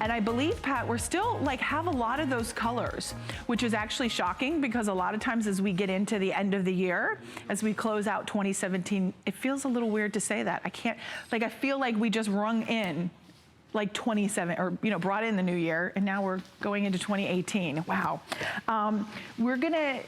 And I believe, Pat, we're still like have a lot of those colors, which is actually shocking because a lot of times as we get into the end of the year, as we close out 2017, it feels a little weird to say that. I feel like we just rung in like 27, or brought in the new year, and now we're going into 2018. Wow. We're gonna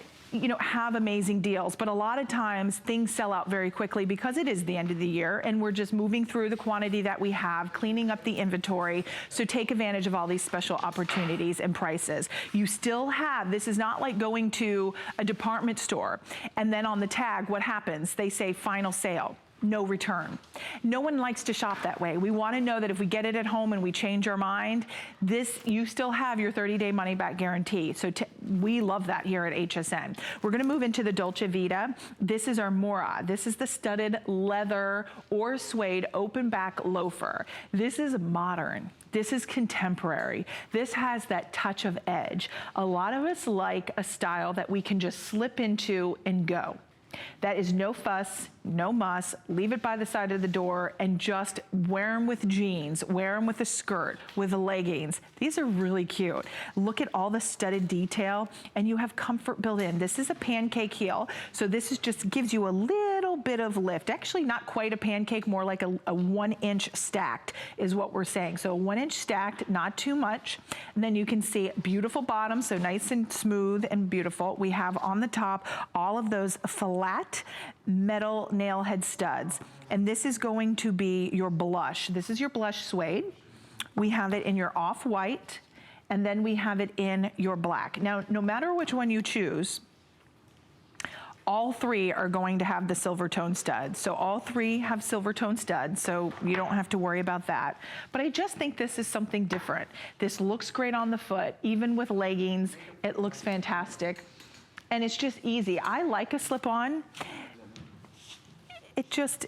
have amazing deals, but a lot of times things sell out very quickly because it is the end of the year and we're just moving through the quantity that we have, cleaning up the inventory. So take advantage of all these special opportunities and prices. You still have, this is not like going to a department store and then on the tag, what happens? They say final sale. No return. No one likes to shop that way. We want to know that if we get it at home and we change our mind, you still have your 30-day money-back guarantee. So we love that here at HSN. We're going to move into the Dolce Vita. This is our Maura. This is the studded leather or suede open back loafer. This is modern. This is contemporary. This has that touch of edge. A lot of us like a style that we can just slip into and go. That is no fuss, no muss, leave it by the side of the door and just wear them with jeans, wear them with a skirt, with leggings. These are really cute. Look at all the studded detail and you have comfort built in. This is a pancake heel, so this is just gives you a little bit of lift. Actually not quite a pancake, more like a 1-inch stacked is what we're saying. So a 1-inch stacked, not too much. And then you can see beautiful bottom, so nice and smooth and beautiful. We have on the top all of those flat metal nail head studs. And this is going to be your blush. This is your blush suede. We have it in your off-white, and then we have it in your black. Now, no matter which one you choose, all three are going to have the silver tone studs. So all three have silver tone studs, so you don't have to worry about that. But I just think this is something different. This looks great on the foot, even with leggings, it looks fantastic. And it's just easy. I like a slip-on.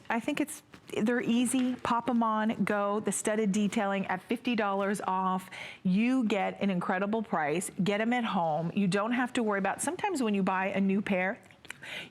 I think they're easy, pop them on, go. The studded detailing at $50 off. You get an incredible price, get them at home. You don't have to worry about, sometimes when you buy a new pair,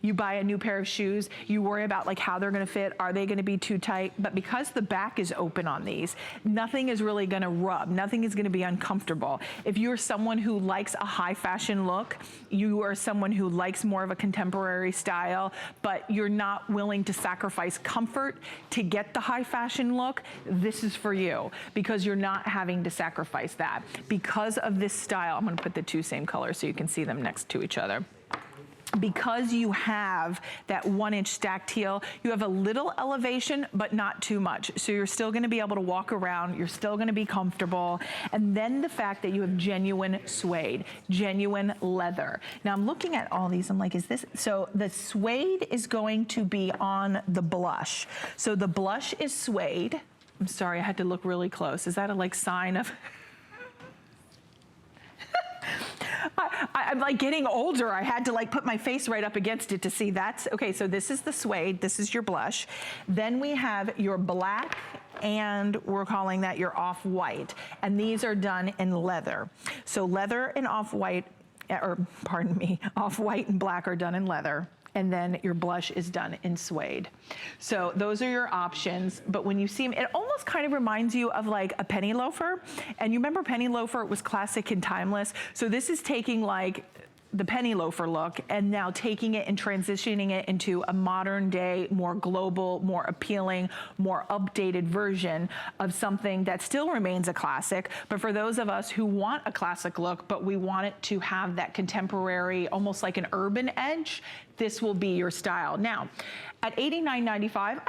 you buy a new pair of shoes, you worry about like how they're gonna fit, are they gonna be too tight? But because the back is open on these, nothing is really gonna rub, nothing is gonna be uncomfortable. If you're someone who likes a high fashion look, you are someone who likes more of a contemporary style, but you're not willing to sacrifice comfort to get the high fashion look, this is for you, because you're not having to sacrifice that. Because of this style, I'm gonna put the two same colors so you can see them next to each other. Because you have that 1-inch stacked heel, you have a little elevation, but not too much. So you're still gonna be able to walk around, you're still gonna be comfortable. And then the fact that you have genuine suede, genuine leather. Now I'm looking at all these, I'm like, is this, so the suede is going to be on the blush. So the blush is suede. I'm sorry, I had to look really close. Is that a like sign of, I'm like getting older. I had to like put my face right up against it to see that's, okay, so this is the suede, this is your blush. Then we have your black, and we're calling that your off-white. And these are done in leather. So leather and off-white, or pardon me, off-white and black are done in leather. And then your blush is done in suede. So those are your options, but when you see them, it almost kind of reminds you of like a penny loafer. And you remember penny loafer, it was classic and timeless. So this is taking like the penny loafer look and now taking it and transitioning it into a modern day, more global, more appealing, more updated version of something that still remains a classic. But for those of us who want a classic look, but we want it to have that contemporary, almost like an urban edge, this will be your style. Now, at $89.95,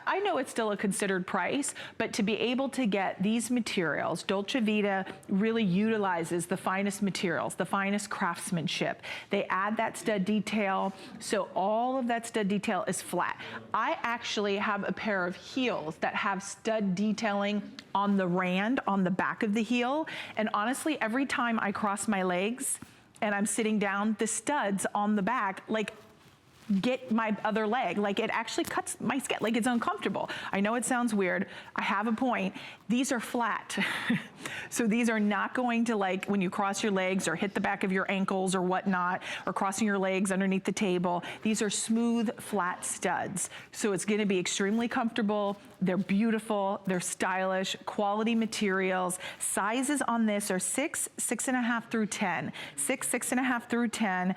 I know it's still a considered price, but to be able to get these materials, Dolce Vita really utilizes the finest materials, the finest craftsmanship. They add that stud detail, so all of that stud detail is flat. I actually have a pair of heels that have stud detailing on the rand, on the back of the heel, and honestly, every time I cross my legs and I'm sitting down, the studs on the back, like, get my other leg, like it actually cuts my skin, like it's uncomfortable. I know it sounds weird, I have a point. These are flat. So these are not going to, like, when you cross your legs or hit the back of your ankles or whatnot, or crossing your legs underneath the table. These are smooth, flat studs. So it's gonna be extremely comfortable. They're beautiful, they're stylish, quality materials. Sizes on this are 6, 6.5 through 10. 6, 6.5 through 10.